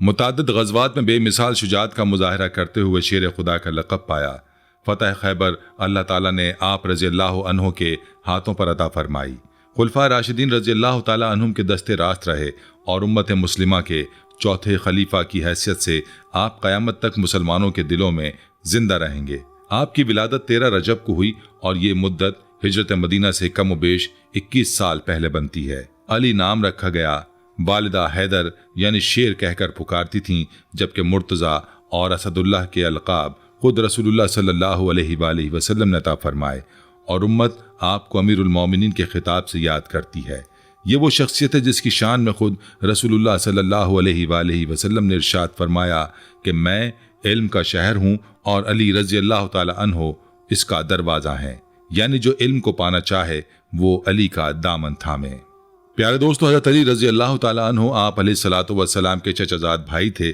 متعدد غزوات میں بے مثال شجاعت کا مظاہرہ کرتے ہوئے شیر خدا کا لقب پایا۔ فتح خیبر اللہ تعالیٰ نے آپ رضی اللہ عنہ کے ہاتھوں پر عطا فرمائی۔ خلفائے راشدین رضی اللہ تعالیٰ عنہم کے دستے راست رہے اور امت مسلمہ کے چوتھے خلیفہ کی حیثیت سے آپ قیامت تک مسلمانوں کے دلوں میں زندہ رہیں گے۔ آپ کی ولادت 13 رجب کو ہوئی اور یہ مدت ہجرت مدینہ سے کم و بیش 21 سال پہلے بنتی ہے۔ علی نام رکھا گیا۔ والدہ حیدر یعنی شیر کہہ کر پکارتی تھیں، جبکہ مرتضیٰ اور اسد اللہ کے القاب خود رسول اللہ صلی اللہ علیہ وآلہ وسلم نے عطا فرمائے، اور امت آپ کو امیر المومنین کے خطاب سے یاد کرتی ہے۔ یہ وہ شخصیت ہے جس کی شان میں خود رسول اللہ صلی اللہ علیہ وآلہ وسلم نے ارشاد فرمایا کہ میں علم کا شہر ہوں اور علی رضی اللہ تعالی عنہ اس کا دروازہ ہے، یعنی جو علم کو پانا چاہے وہ علی کا دامن تھامے۔ پیارے دوستو، حضرت علی رضی اللہ تعالی عنہ آپ علیہ الصلوۃ والسلام کے چچا زاد بھائی تھے،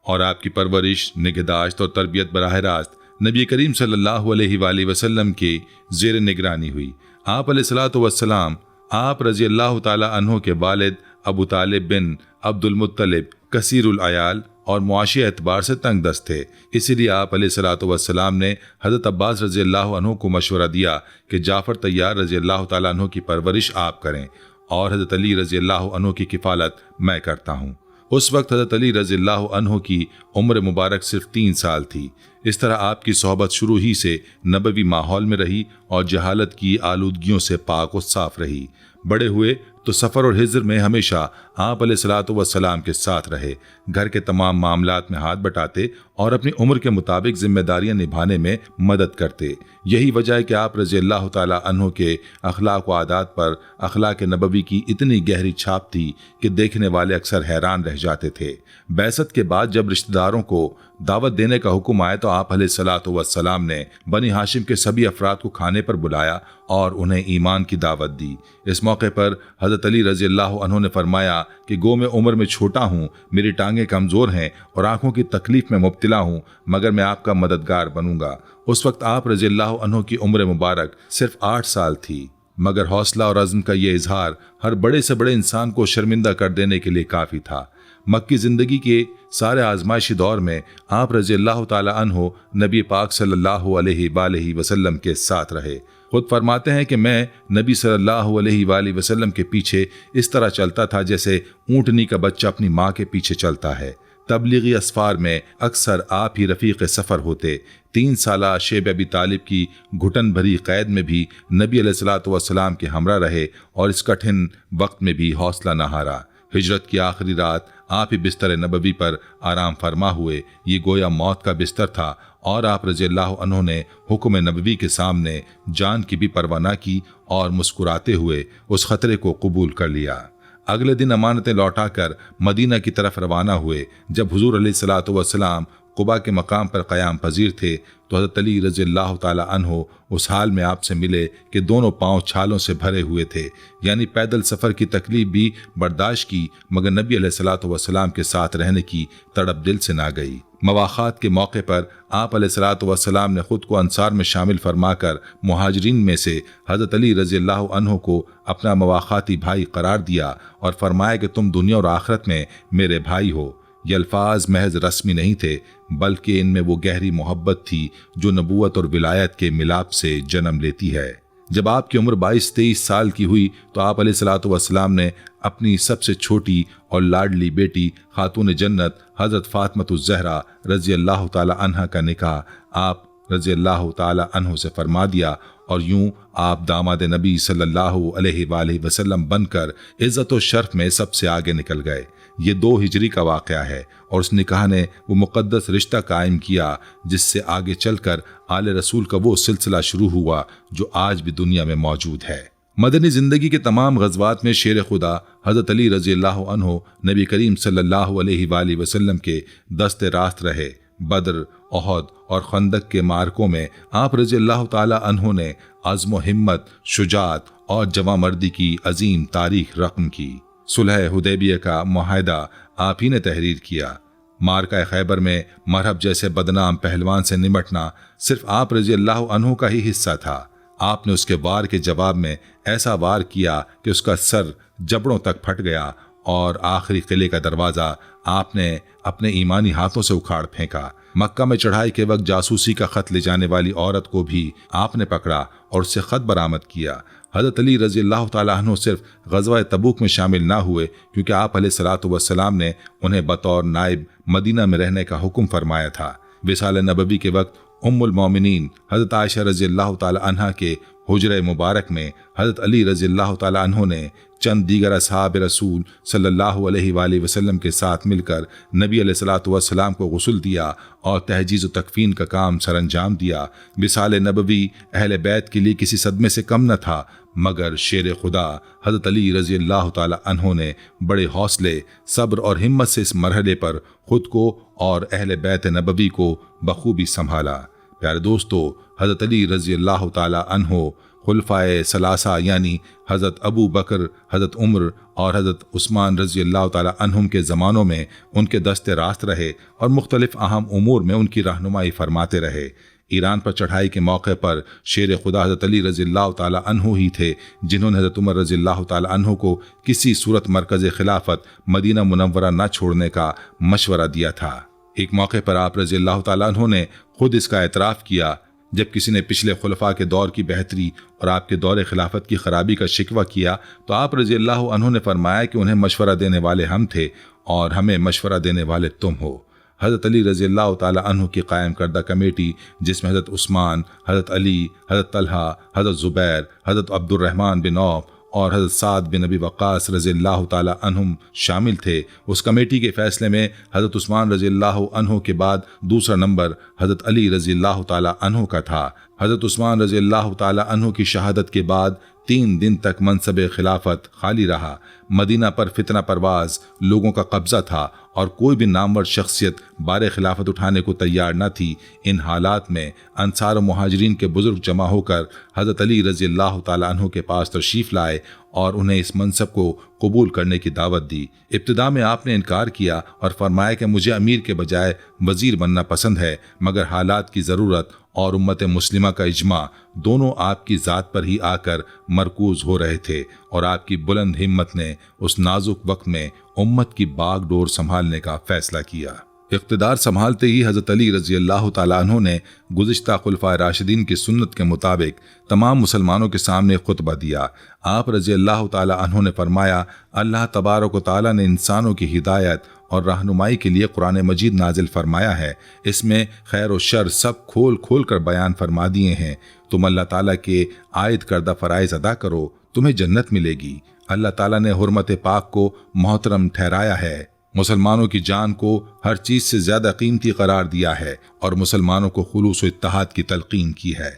اور آپ کی پرورش، نگہداشت اور تربیت براہ راست نبی کریم صلی اللہ علیہ وآلہ وسلم کی زیر نگرانی ہوئی۔ آپ علیہ الصلوۃ والسلام آپ رضی اللہ تعالی عنہ کے والد ابو طالب بن عبد المطلب کثیر العیال اور معاشی اعتبار سے تنگ دست تھے، اسی لیے آپ علیہ الصلوۃ والسلام نے حضرت عباس رضی اللہ عنہ کو مشورہ دیا کہ جعفر طیار رضی اللہ تعالی عنہ کی پرورش آپ کریں اور حضرت علی رضی اللہ عنہ کی کفالت میں کرتا ہوں۔ اس وقت حضرت علی رضی اللہ عنہ کی عمر مبارک صرف 3 سال تھی۔ اس طرح آپ کی صحبت شروع ہی سے نبوی ماحول میں رہی اور جہالت کی آلودگیوں سے پاک و صاف رہی۔ بڑے ہوئے تو سفر اور ہجر میں ہمیشہ آپ علیہ الصلوۃ والسلام کے ساتھ رہے، گھر کے تمام معاملات میں ہاتھ بٹاتے اور اپنی عمر کے مطابق ذمہ داریاں نبھانے میں مدد کرتے۔ یہی وجہ ہے کہ آپ رضی اللہ تعالی عنہ کے اخلاق و عادات پر اخلاق نبوی کی اتنی گہری چھاپ تھی کہ دیکھنے والے اکثر حیران رہ جاتے تھے۔ بعثت کے بعد جب رشتہ داروں کو دعوت دینے کا حکم آیا تو آپ علیہ الصلوۃ والسلام نے بنی ہاشم کے سبھی افراد کو کھانے پر بلایا اور انہیں ایمان کی دعوت دی۔ اس موقع پر حضرت علی رضی اللہ عنہ نے فرمایا کہ گو میں عمر میں چھوٹا ہوں، میری ٹانگیں کمزور ہیں اور آنکھوں کی تکلیف میں مبتلا ہوں، مگر میں آپ کا مددگار بنوں گا۔ اس وقت آپ رضی اللہ عنہ کی عمر مبارک صرف 8 سال تھی، مگر حوصلہ اور عزم کا یہ اظہار ہر بڑے سے بڑے انسان کو شرمندہ کر دینے کے لیے کافی تھا۔ مکی زندگی کے سارے آزمائشی دور میں آپ رضی اللہ تعالی عنہ نبی پاک صلی اللہ علیہ وآلہ وسلم کے ساتھ رہے۔ خود فرماتے ہیں کہ میں نبی صلی اللہ علیہ وآلہ وسلم کے پیچھے اس طرح چلتا تھا جیسے اونٹنی کا بچہ اپنی ماں کے پیچھے چلتا ہے۔ تبلیغی اسفار میں اکثر آپ ہی رفیق سفر ہوتے۔ 3 سالہ شیب ابی طالب کی گھٹن بھری قید میں بھی نبی علیہ الصلوۃ والسلام کے ہمراہ رہے اور اس کٹھن وقت میں بھی حوصلہ نہ ہارا۔ ہجرت کی آخری رات آپ ہی بستر نبوی پر آرام فرما ہوئے۔ یہ گویا موت کا بستر تھا اور آپ رضی اللہ عنہ نے حکم نبوی کے سامنے جان کی بھی پرواہ نہ کی اور مسکراتے ہوئے اس خطرے کو قبول کر لیا۔ اگلے دن امانتیں لوٹا کر مدینہ کی طرف روانہ ہوئے۔ جب حضور علیہ الصلوۃ والسلام قباء کے مقام پر قیام پذیر تھے تو حضرت علی رضی اللہ تعالی عنہ اس حال میں آپ سے ملے کہ دونوں پاؤں چھالوں سے بھرے ہوئے تھے، یعنی پیدل سفر کی تکلیف بھی برداشت کی مگر نبی علیہ الصلوۃ والسلام کے ساتھ رہنے کی تڑپ دل سے نہ گئی۔ مواخات کے موقع پر آپ علیہ الصلوۃ والسلام نے خود کو انصار میں شامل فرما کر مہاجرین میں سے حضرت علی رضی اللہ عنہ کو اپنا مواخاتی بھائی قرار دیا اور فرمایا کہ تم دنیا اور آخرت میں میرے بھائی ہو۔ یہ الفاظ محض رسمی نہیں تھے بلکہ ان میں وہ گہری محبت تھی جو نبوت اور ولایت کے ملاپ سے جنم لیتی ہے۔ جب آپ کی عمر 22-23 سال کی ہوئی تو آپ علیہ الصلوۃ والسلام نے اپنی سب سے چھوٹی اور لاڈلی بیٹی خاتون جنت حضرت فاطمۃ الزہرا رضی اللہ تعالی عنہا کا نکاح آپ رضی اللہ تعالی عنہ سے فرما دیا، اور یوں آپ داماد نبی صلی اللہ علیہ وآلہ وسلم بن کر عزت و شرف میں سب سے آگے نکل گئے۔ یہ 2 ہجری کا واقعہ ہے اور اس نکاح نے وہ مقدس رشتہ قائم کیا جس سے آگے چل کر آل رسول کا وہ سلسلہ شروع ہوا جو آج بھی دنیا میں موجود ہے۔ مدنی زندگی کے تمام غزوات میں شیر خدا حضرت علی رضی اللہ عنہ نبی کریم صلی اللہ علیہ وآلہ وسلم کے دست راست رہے۔ بدر، احد اور خندق کے معرکوں میں آپ رضی اللہ تعالی عنہ نے عزم و ہمت، شجاعت اور جواں مردی کی عظیم تاریخ رقم کی۔ صلح حدیبیہ کا معاہدہ آپ ہی نے تحریر کیا۔ مارکہ خیبر میں مرحب جیسے بدنام پہلوان سے نمٹنا صرف آپ رضی اللہ عنہ کا ہی حصہ تھا۔ آپ نے اس کے وار کے جواب میں ایسا وار کیا کہ اس کا سر جبڑوں تک پھٹ گیا اور آخری قلعے کا دروازہ آپ نے اپنے ایمانی ہاتھوں سے اکھاڑ پھینکا۔ مکہ میں چڑھائی کے وقت جاسوسی کا خط لے جانے والی عورت کو بھی آپ نے پکڑا اور اس سے خط برآمد کیا۔ حضرت علی رضی اللہ تعالیٰ عنہ صرف غزوہ تبوک میں شامل نہ ہوئے کیونکہ آپ علیہ الصلوۃ والسلام نے انہیں بطور نائب مدینہ میں رہنے کا حکم فرمایا تھا۔ وصال نبوی کے وقت ام المومنین حضرت عائشہ رضی اللہ تعالیٰ عنہ کے حجرہ مبارک میں حضرت علی رضی اللہ تعالیٰ عنہ نے چند دیگر اصحاب رسول صلی اللہ علیہ وآلہ وسلم کے ساتھ مل کر نبی علیہ الصلوۃ والسلام کو غسل دیا اور تہجیز و تکفین کا کام سر انجام دیا۔ وصال نبوی اہل بیت کے لیے کسی صدمے سے کم نہ تھا، مگر شیر خدا حضرت علی رضی اللہ تعالیٰ عنہ نے بڑے حوصلے، صبر اور ہمت سے اس مرحلے پر خود کو اور اہل بیت نبوی کو بخوبی سنبھالا۔ پیارے دوستو، حضرت علی رضی اللہ تعالیٰ عنہ خلفائے ثلاثہ یعنی حضرت ابو بکر، حضرت عمر اور حضرت عثمان رضی اللہ تعالیٰ عنہم کے زمانوں میں ان کے دست راست رہے اور مختلف اہم امور میں ان کی رہنمائی فرماتے رہے۔ ایران پر چڑھائی کے موقع پر شیر خدا حضرت علی رضی اللہ تعالیٰ عنہ ہی تھے جنہوں نے حضرت عمر رضی اللہ تعالیٰ عنہ کو کسی صورت مرکز خلافت مدینہ منورہ نہ چھوڑنے کا مشورہ دیا تھا۔ ایک موقع پر آپ رضی اللہ تعالیٰ عنہ نے خود اس کا اعتراف کیا جب کسی نے پچھلے خلفاء کے دور کی بہتری اور آپ کے دور خلافت کی خرابی کا شکوہ کیا تو آپ رضی اللہ عنہ نے فرمایا کہ انہیں مشورہ دینے والے ہم تھے اور ہمیں مشورہ دینے والے تم ہو۔ حضرت علی رضی اللہ تعالیٰ عنہ کی قائم کردہ کمیٹی جس میں حضرت عثمان، حضرت علی، حضرت طلحہ، حضرت زبیر، حضرت عبد الرحمن بن عوف اور حضرت سعد بن ابی وقاص رضی اللہ تعالیٰ عنہم شامل تھے، اس کمیٹی کے فیصلے میں حضرت عثمان رضی اللہ عنہ کے بعد دوسرا نمبر حضرت علی رضی اللہ تعالیٰ عنہ کا تھا۔ حضرت عثمان رضی اللہ تعالیٰ عنہ کی شہادت کے بعد 3 دن تک منصب خلافت خالی رہا۔ مدینہ پر فتنہ پرواز لوگوں کا قبضہ تھا اور کوئی بھی نامور شخصیت بار خلافت اٹھانے کو تیار نہ تھی۔ ان حالات میں انصار و مہاجرین کے بزرگ جمع ہو کر حضرت علی رضی اللہ تعالیٰ عنہ کے پاس تشریف لائے اور انہیں اس منصب کو قبول کرنے کی دعوت دی۔ ابتدا میں آپ نے انکار کیا اور فرمایا کہ مجھے امیر کے بجائے وزیر بننا پسند ہے، مگر حالات کی ضرورت اور امت مسلمہ کا اجماع دونوں آپ کی ذات پر ہی آ کر مرکوز ہو رہے تھے اور آپ کی بلند ہمت نے اس نازک وقت میں امت کی باغ ڈور سنبھالنے کا فیصلہ کیا۔ اقتدار سنبھالتے ہی حضرت علی رضی اللہ تعالیٰ عنہ نے گزشتہ خلفائے راشدین کی سنت کے مطابق تمام مسلمانوں کے سامنے خطبہ دیا۔ آپ رضی اللہ تعالیٰ عنہ نے فرمایا، اللہ تبارک و تعالیٰ نے انسانوں کی ہدایت اور رہنمائی کے لیے قرآن مجید نازل فرمایا ہے، اس میں خیر و شر سب کھول کھول کر بیان فرما دیے ہیں۔ تم اللہ تعالیٰ کے عائد کردہ فرائض ادا کرو، تمہیں جنت ملے گی۔ اللہ تعالیٰ نے حرمت پاک کو محترم ٹھہرایا ہے، مسلمانوں کی جان کو ہر چیز سے زیادہ قیمتی قرار دیا ہے اور مسلمانوں کو خلوص و اتحاد کی تلقین کی ہے۔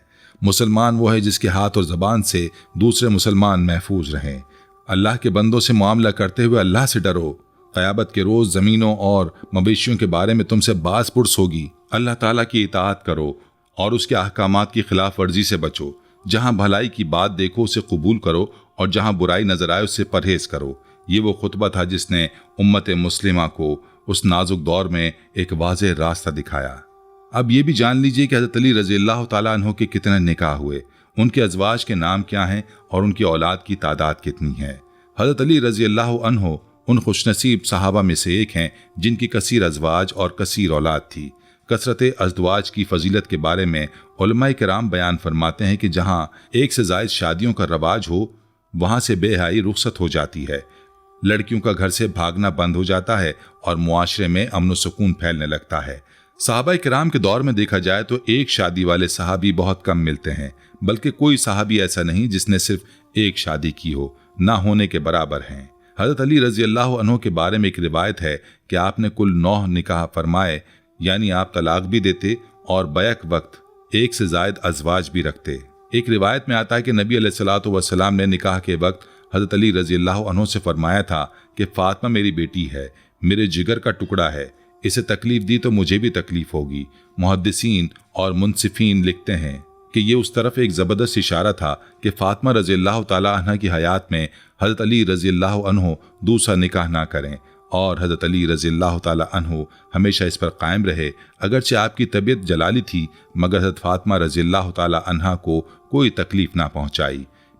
مسلمان وہ ہے جس کے ہاتھ اور زبان سے دوسرے مسلمان محفوظ رہیں۔ اللہ کے بندوں سے معاملہ کرتے ہوئے اللہ سے ڈرو۔ قیامت کے روز زمینوں اور مویشیوں کے بارے میں تم سے باز پرس ہوگی۔ اللہ تعالیٰ کی اطاعت کرو اور اس کے احکامات کی خلاف ورزی سے بچو۔ جہاں بھلائی کی بات دیکھو اسے قبول کرو اور جہاں برائی نظر آئے اس سے پرہیز کرو۔ یہ وہ خطبہ تھا جس نے امت مسلمہ کو اس نازک دور میں ایک واضح راستہ دکھایا۔ اب یہ بھی جان لیجئے کہ حضرت علی رضی اللہ تعالیٰ عنہ کے کتنے نکاح ہوئے، ان کے ازواج کے نام کیا ہیں اور ان کی اولاد کی تعداد کتنی ہے۔ حضرت علی رضی اللہ عنہ ان خوش نصیب صحابہ میں سے ایک ہیں جن کی کثیر ازواج اور کثیر اولاد تھی۔ کثرت ازدواج کی فضیلت کے بارے میں علماء کرام بیان فرماتے ہیں کہ جہاں ایک سے زائد شادیوں کا رواج ہو وہاں سے بے حیائی رخصت ہو جاتی ہے، لڑکیوں کا گھر سے بھاگنا بند ہو جاتا ہے اور معاشرے میں امن و سکون پھیلنے لگتا ہے۔ صحابہ کرام کے دور میں دیکھا جائے تو ایک شادی والے صحابی بہت کم ملتے ہیں، بلکہ کوئی صحابی ایسا نہیں جس نے صرف ایک شادی کی ہو، نہ ہونے کے برابر ہیں۔ حضرت علی رضی اللہ عنہ کے بارے میں ایک روایت ہے کہ آپ نے کل 9 نکاح فرمائے، یعنی آپ طلاق بھی دیتے اور بیک وقت ایک سے زائد ازواج بھی رکھتے۔ ایک روایت میں آتا ہے کہ نبی علیہ الصلوۃ والسلام نے نکاح کے وقت حضرت علی رضی اللہ عنہ سے فرمایا تھا کہ فاطمہ میری بیٹی ہے، میرے جگر کا ٹکڑا ہے، اسے تکلیف دی تو مجھے بھی تکلیف ہوگی۔ محدثین اور منصفین لکھتے ہیں کہ یہ اس طرف ایک زبردست اشارہ تھا کہ فاطمہ رضی اللہ تعالیٰ عنہ کی حیات میں حضرت علی رضی اللہ عنہ دوسرا نکاح نہ کریں، اور حضرت علی رضی اللہ تعالیٰ عنہ ہمیشہ اس پر قائم رہے۔ اگرچہ آپ کی طبیعت جلالی تھی مگر حضرت فاطمہ رضی اللہ تعالیٰ عنہ کو کوئی تکلیف نہ پہنچائی۔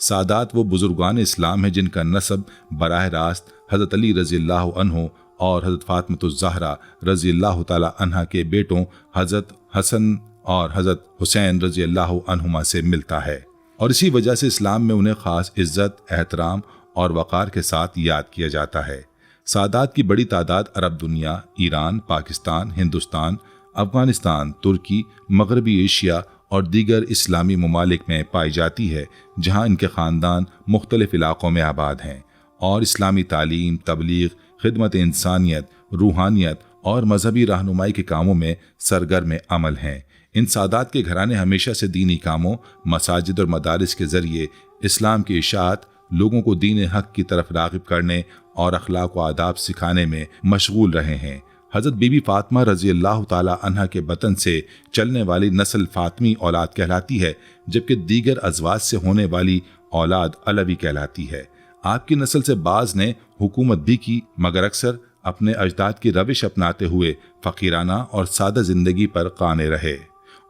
سادات وہ بزرگان اسلام ہیں جن کا نسب براہ راست حضرت علی رضی اللہ عنہ اور حضرت فاطمۃ الزہرا رضی اللہ تعالی عنہا کے بیٹوں حضرت حسن اور حضرت حسین رضی اللہ عنہما سے ملتا ہے، اور اسی وجہ سے اسلام میں انہیں خاص عزت، احترام اور وقار کے ساتھ یاد کیا جاتا ہے۔ سادات کی بڑی تعداد عرب دنیا، ایران، پاکستان، ہندوستان، افغانستان، ترکی، مغربی ایشیا اور دیگر اسلامی ممالک میں پائی جاتی ہے، جہاں ان کے خاندان مختلف علاقوں میں آباد ہیں اور اسلامی تعلیم، تبلیغ، خدمت انسانیت، روحانیت اور مذہبی رہنمائی کے کاموں میں سرگرم عمل ہیں۔ ان سادات کے گھرانے ہمیشہ سے دینی کاموں، مساجد اور مدارس کے ذریعے اسلام کی اشاعت، لوگوں کو دین حق کی طرف راغب کرنے اور اخلاق و آداب سکھانے میں مشغول رہے ہیں۔ حضرت بی بی فاطمہ رضی اللہ تعالی عنہا کے بطن سے چلنے والی نسل فاطمی اولاد کہلاتی ہے، جبکہ دیگر ازواج سے ہونے والی اولاد علوی کہلاتی ہے۔ آپ کی نسل سے بعض نے حکومت بھی کی، مگر اکثر اپنے اجداد کی روش اپناتے ہوئے فقیرانہ اور سادہ زندگی پر قانے رہے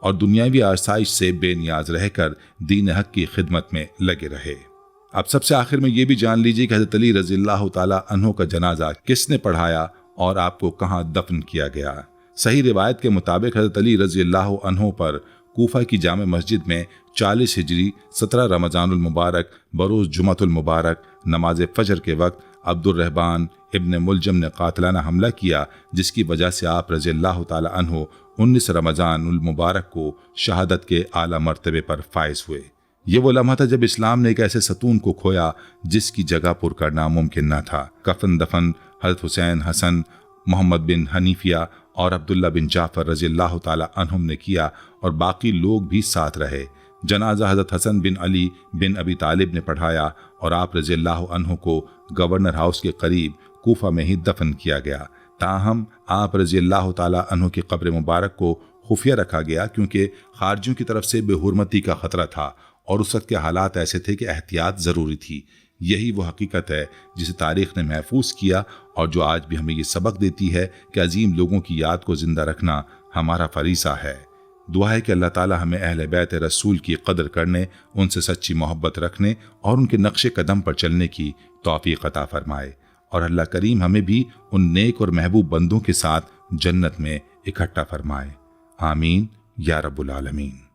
اور دنیاوی آسائش سے بے نیاز رہ کر دین حق کی خدمت میں لگے رہے۔ اب سب سے آخر میں یہ بھی جان لیجیے کہ حضرت علی رضی اللہ تعالی عنہ کا جنازہ کس نے پڑھایا اور آپ کو کہاں دفن کیا گیا۔ صحیح روایت کے مطابق حضرت علی رضی اللہ عنہ پر کوفہ کی جامع مسجد میں 40 ہجری 17 رمضان المبارک بروز جمعۃ المبارک نماز فجر کے وقت عبد الرحمن ابن ملجم نے قاتلانہ حملہ کیا، جس کی وجہ سے آپ رضی اللہ تعالی عنہ 19 رمضان المبارک کو شہادت کے اعلیٰ مرتبے پر فائز ہوئے۔ یہ وہ لمحہ تھا جب اسلام نے ایک ایسے ستون کو کھویا جس کی جگہ پر کرنا ممکن نہ تھا۔ کفن دفن حضرت حسین، حسن، محمد بن حنیفیہ اور عبداللہ بن جعفر رضی اللہ تعالی عنہم نے کیا اور باقی لوگ بھی ساتھ رہے۔ جنازہ حضرت حسن بن علی بن ابی طالب نے پڑھایا اور آپ رضی اللہ عنہ کو گورنر ہاؤس کے قریب کوفہ میں ہی دفن کیا گیا۔ تاہم آپ رضی اللہ تعالی عنہ کی قبر مبارک کو خفیہ رکھا گیا، کیونکہ خارجیوں کی طرف سے بے حرمتی کا خطرہ تھا اور اس وقت کے حالات ایسے تھے کہ احتیاط ضروری تھی۔ یہی وہ حقیقت ہے جسے تاریخ نے محفوظ کیا اور جو آج بھی ہمیں یہ سبق دیتی ہے کہ عظیم لوگوں کی یاد کو زندہ رکھنا ہمارا فریضہ ہے۔ دعا ہے کہ اللہ تعالی ہمیں اہل بیت رسول کی قدر کرنے، ان سے سچی محبت رکھنے اور ان کے نقش قدم پر چلنے کی توفیق عطا فرمائے، اور اللہ کریم ہمیں بھی ان نیک اور محبوب بندوں کے ساتھ جنت میں اکٹھا فرمائے۔ آمین یا رب العالمین۔